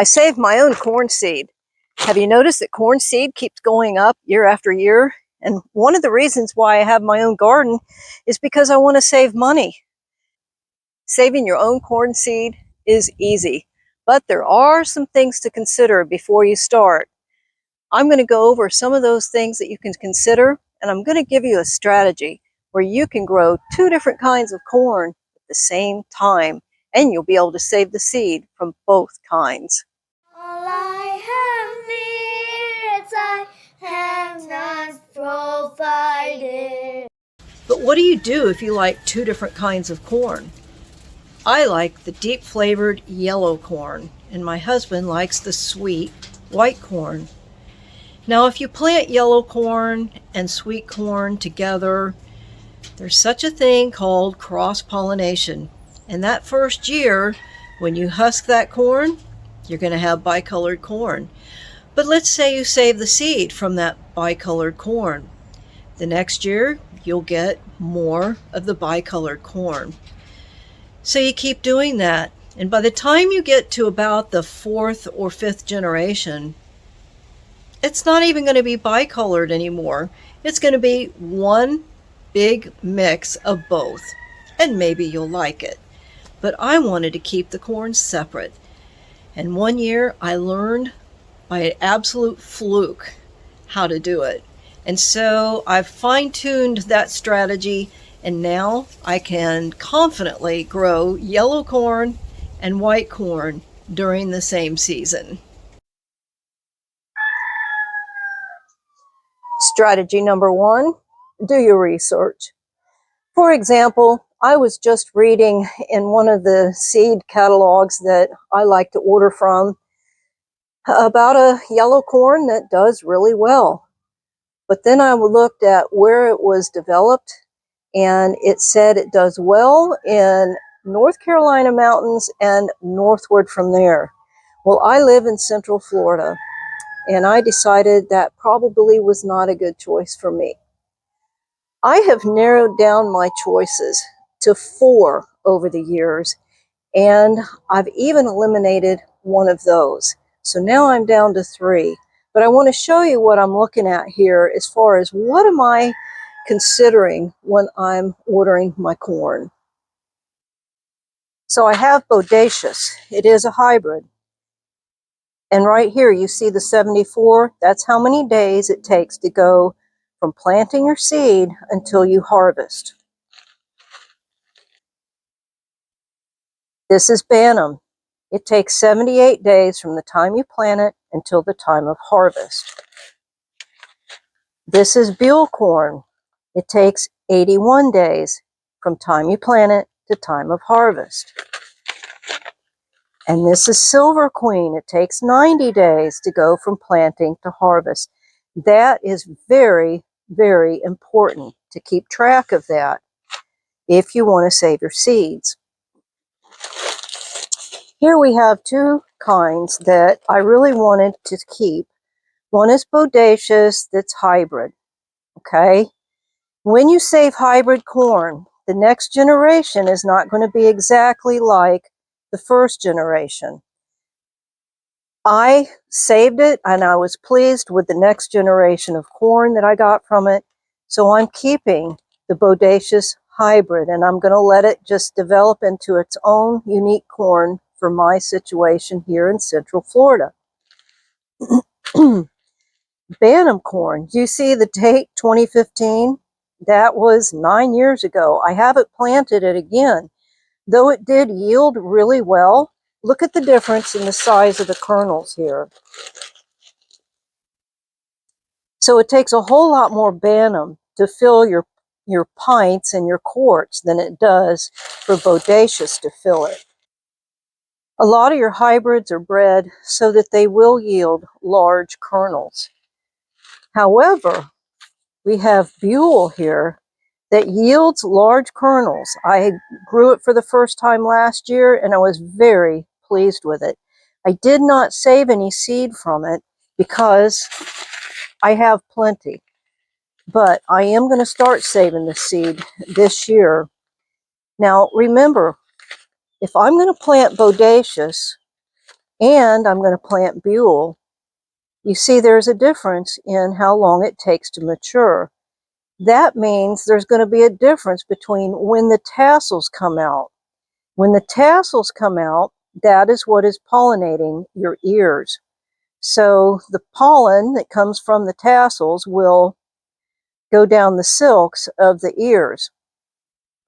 I save my own corn seed. Have you noticed that corn seed keeps going up year after year? And one of the reasons why I have my own garden is because I want to save money. Saving your own corn seed is easy, but there are some things to consider before you start. I'm going to go over some of those things that you can consider, and I'm going to give you a strategy where you can grow 2 different kinds of corn at the same time, and you'll be able to save the seed from both kinds. All I have needs, I have not provided. But what do you do if you like 2 different kinds of corn? I like the deep flavored yellow corn, and my husband likes the sweet white corn. Now, if you plant yellow corn and sweet corn together, there's such a thing called cross-pollination. And that first year, when you husk that corn, you're going to have bicolored corn. But let's say you save the seed from that bicolored corn. The next year, you'll get more of the bicolored corn. So you keep doing that. And by the time you get to about the 4th or 5th generation, it's not even going to be bicolored anymore. It's going to be one big mix of both. And maybe you'll like it. But I wanted to keep the corn separate. And one year I learned by an absolute fluke how to do it. And so I've fine-tuned that strategy, and now I can confidently grow yellow corn and white corn during the same season. Strategy number 1, do your research. For example, I was just reading in one of the seed catalogs that I like to order from about a yellow corn that does really well. But then I looked at where it was developed, and it said it does well in North Carolina mountains and northward from there. Well, I live in Central Florida, and I decided that probably was not a good choice for me. I have narrowed down my choices to 4 over the years, and I've even eliminated one of those. So now I'm down to 3. But I want to show you what I'm looking at here as far as what am I considering when I'm ordering my corn. So I have Bodacious. It is a hybrid. And right here you see the 74. That's how many days it takes to go from planting your seed until you harvest. This is Bantam. It takes 78 days from the time you plant it until the time of harvest. This is Buell corn. It takes 81 days from time you plant it to time of harvest. And this is Silver Queen. It takes 90 days to go from planting to harvest. That is very, very important to keep track of that if you want to save your seeds. Here we have 2 kinds that I really wanted to keep. One is Bodacious, that's hybrid, okay? When you save hybrid corn, the next generation is not going to be exactly like the first generation. I saved it, and I was pleased with the next generation of corn that I got from it, so I'm keeping the Bodacious hybrid, and I'm going to let it just develop into its own unique corn for my situation here in Central Florida. Bantam corn, you see the date 2015? That was 9 years ago. I haven't planted it again. Though it did yield really well, look at the difference in the size of the kernels here. So it takes a whole lot more Bantam to fill your pints and your quarts than it does for Bodacious to fill it. A lot of your hybrids are bred so that they will yield large kernels. However, we have Buell here that yields large kernels. I grew it for the first time last year, and I was very pleased with it. I did not save any seed from it because I have plenty. But I am going to start saving the seed this year. Now, remember, if I'm going to plant Bodacious, and I'm going to plant Buell. You see there's a difference in how long it takes to mature. That means there's going to be a difference between when the tassels come out. When the tassels come out, that is what is pollinating your ears. So the pollen that comes from the tassels will go down the silks of the ears.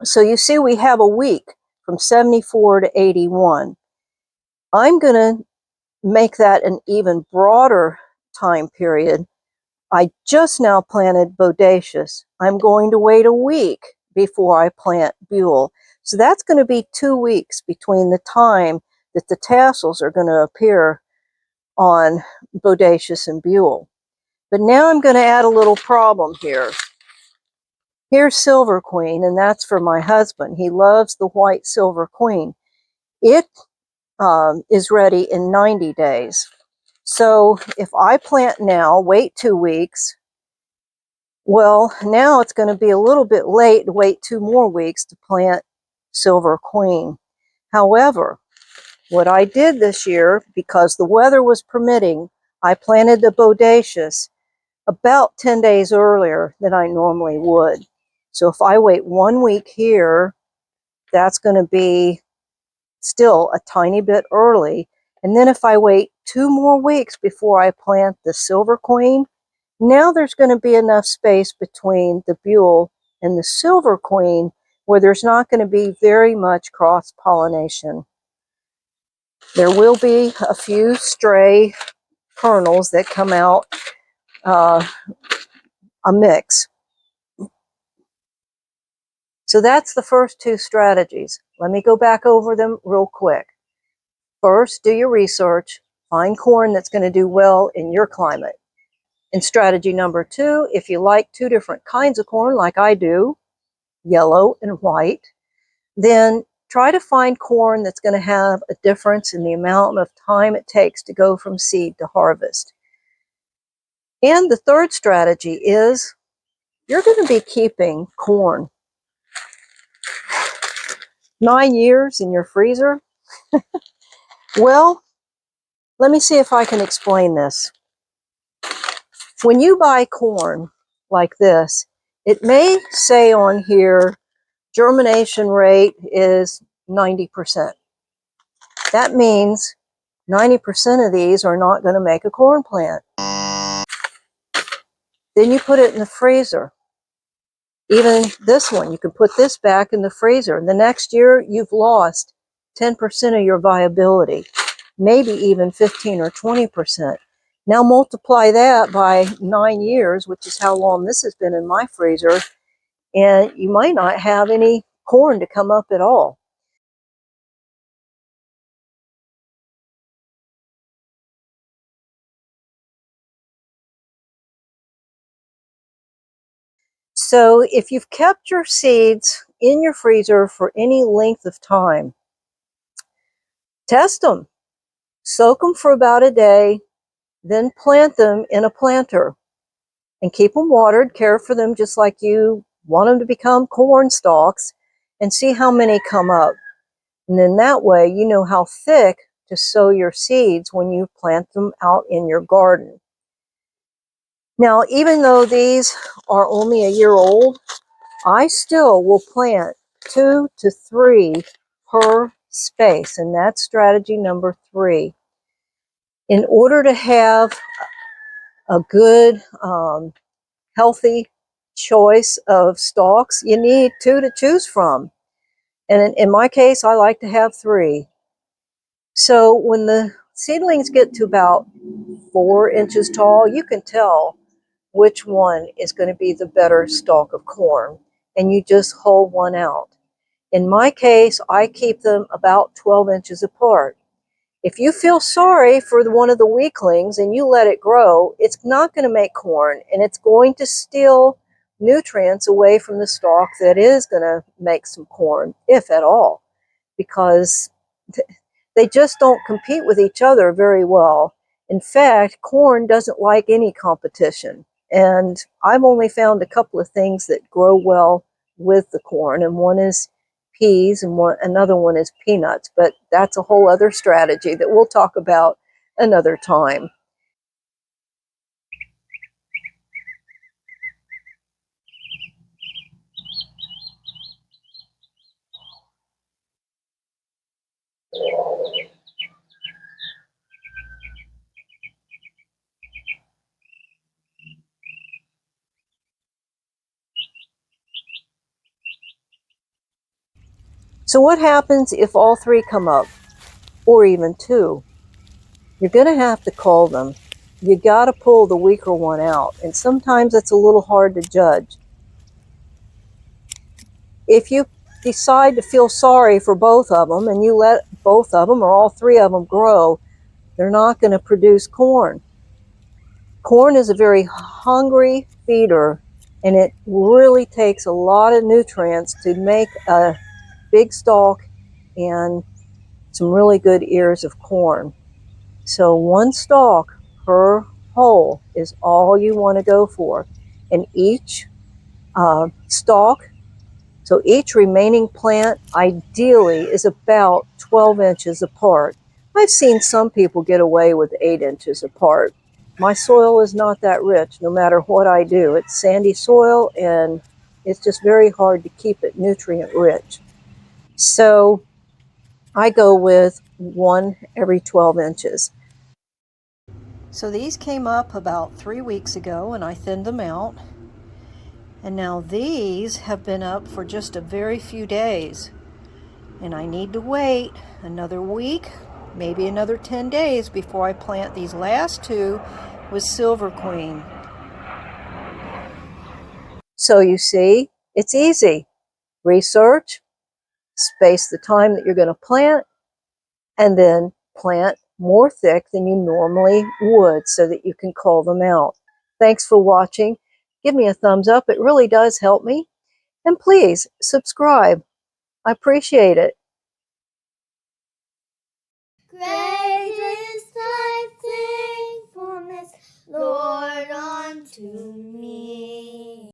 So you see we have a week from 74 to 81. I'm going to make that an even broader time period. I just now planted Bodacious. I'm going to wait a week before I plant Buell. So that's going to be 2 weeks between the time that the tassels are going to appear on Bodacious and Buell. But now I'm going to add a little problem here. Here's Silver Queen, and that's for my husband. He loves the white Silver Queen. It is ready in 90 days. So if I plant now, wait 2 weeks, well, now it's going to be a little bit late to wait 2 more weeks to plant Silver Queen. However, what I did this year, because the weather was permitting, I planted the Bodacious about 10 days earlier than I normally would. So if I wait 1 week here, that's going to be still a tiny bit early. And then if I wait 2 more weeks before I plant the Silver Queen, now there's going to be enough space between the Buell and the Silver Queen where there's not going to be very much cross-pollination. There will be a few stray kernels that come out, a mix. So that's the first 2 strategies. Let me go back over them real quick. First, do your research. Find corn that's going to do well in your climate. And strategy number 2, if you like 2 different kinds of corn like I do, yellow and white, then try to find corn that's going to have a difference in the amount of time it takes to go from seed to harvest. And the third strategy is you're going to be keeping corn 9 years in your freezer. Well, let me see if I can explain this. When you buy corn like this, it may say on here germination rate is 90%. That means 90% of these are not going to make a corn plant. Then you put it in the freezer. Even this one, you can put this back in the freezer. The next year, you've lost 10% of your viability, maybe even 15 or 20%. Now multiply that by 9 years, which is how long this has been in my freezer, and you might not have any corn to come up at all. So if you've kept your seeds in your freezer for any length of time, test them. Soak them for about a day, then plant them in a planter and keep them watered, care for them just like you want them to become corn stalks, and see how many come up. And then that way you know how thick to sow your seeds when you plant them out in your garden. Now, even though these are only a year old, I still will plant 2 to 3 per space, and that's strategy number 3. In order to have a good, healthy choice of stalks, you need 2 to choose from. And in my case, I like to have 3. So when the seedlings get to about 4 inches tall, you can tell which one is going to be the better stalk of corn, and you just hold one out. In my case, I keep them about 12 inches apart. If you feel sorry for one of the weaklings and you let it grow, it's not going to make corn, and it's going to steal nutrients away from the stalk that is going to make some corn, if at all, because they just don't compete with each other very well. In fact, corn doesn't like any competition. And I've only found a couple of things that grow well with the corn, and one is peas, and another one is peanuts. But that's a whole other strategy that we'll talk about another time. So what happens if all three come up, or even two? You're going to have to cull them. You got to pull the weaker one out, and sometimes it's a little hard to judge. If you decide to feel sorry for both of them and you let both of them or all three of them grow, they're not going to produce corn. Corn is a very hungry feeder, and it really takes a lot of nutrients to make a big stalk and some really good ears of corn. So one stalk per hole is all you want to go for. And each stalk, so each remaining plant ideally is about 12 inches apart. I've seen some people get away with 8 inches apart. My soil is not that rich no matter what I do. It's sandy soil and it's just very hard to keep it nutrient rich. So I go with one every 12 inches. So these came up about 3 weeks ago and I thinned them out. And now these have been up for just a very few days. And I need to wait another week, maybe another 10 days before I plant these last two with Silver Queen. So you see, it's easy. Research, space the time that you're going to plant, and then plant more thick than you normally would so that you can cull them out. Thanks for watching. Give me a thumbs up. It really does help me. And please subscribe. I appreciate it. Great.